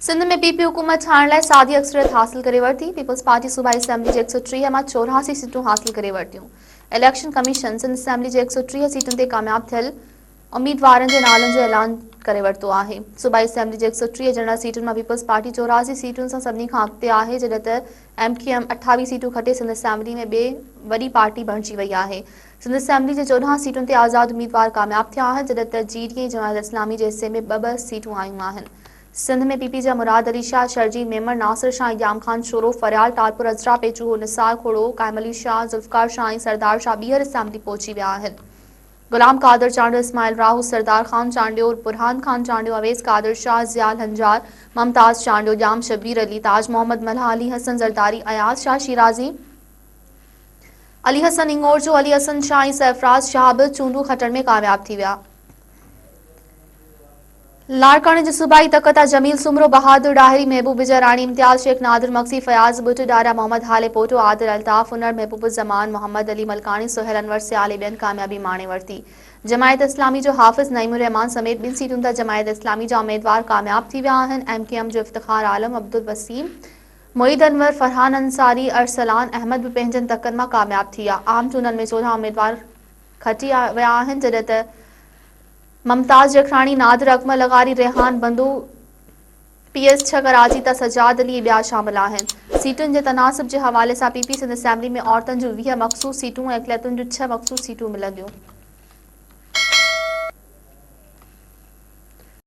सिंध में पीपी हुकूमत ठाहिण लाइ सादी अक्सरियत हासिल करे वरिती। पीपल्स पार्टी सूबाई असेंबली जे 130 मां 84 सीटूं हासिल करे वरितियूं। इलेक्शन कमीशन सिंध असेंबली जे 130 सीटुनि ते कामयाब थियल उम्मीदवारनि जे नालनि जो ऐलान करे वरितो आहे। सूबाई असेंबली जे 130 जनरल सीटुनि मां पीपल्स पार्टी 84 सीटुनि सां सभिनी खां अॻिते आहे, जॾहिं त MQM 28 सीटूं खटे सिंध असेंबली में ॿिए वॾी पार्टी बणिजी वई आहे। सिंध असेंबली जे 14 सीटुनि ते आज़ाद उम्मीदवार कामयाब थिया आहिनि, जॾहिं त GDA जमायत इस्लामी जे हिसे में ॿ सीटूं आयूं आहिनि। सिंध में पीपी जा मुराद अली शाह, शरजील मेमन, नासिर शाह, इयाम खान शोरो, फरियाल, टालपुर, अजरा पेचूहो, निसार खोड़ो, कायम अली शाह, जुल्फकार शाह ऐं सरदार शाह ॿीहर असेंबली पहुची विया आहिनि। गुलाम कादर चांडियो, इस्माइल राहू, सरदार खान चांडियो, बुरहान खान चांडियो, अवेस कादर शाह, ज़ियाल हंजार, ममताज चांडियो, जाम शबीर अली, ताज मोहम्मद मल्हा, अली हसन जरदारी, अयाज शाह शिराजी, अली हसन इंगोरजो, अली हसन शाह ऐं सरफराज शाह बि चूंडूं खटण में कामयाब थी विया। लाड़काने जे सूबाई तकता जमील सुमरो, बहादुर डाहिरी, महबूब विजय राणी, इम्तियाज शेख, नादिर मक्सी, फयाज बुट, डारा मोहम्मद हाले पोटो, आदिल अल्ताफ, हुनर, महबूब जमान, मोहम्मद अली मलकानी, सुहेल अनवर सियाल ॿियनि कामयाबी माणे वरिती। जमायत इस्लामी जो हाफ़िज़ नईमुर रहमान समेत 2 सीटुनि ते जमायत इस्लामी जा उम्मीदवार कामयाब थी विया आहिनि। MQM जो इफ्तिखार आलम, अब्दुल वसीम, मोईद अनवर, फरहान अंसारी, अरसलान अहमद भी पंहिंजनि तकनि मां कामयाब थी विया। आम चूंडनि में 14 उम्मीदवार खटी विया आहिनि, जॾहिं त ममताज जखराणी, नादिर अकमल लगारी, रेहान बंदू, PS 6 कराची ता सजाद अली ॿिया शामिल आहिनि। सीटुनि जे तनासुब जे हवाले सां पीपी सिंध असेंबली में औरतुनि जूं 20 मख़सूस सीटूं ऐं अक़लियतुनि जूं 6 मख़सूस सीटूं मिलंदियूं।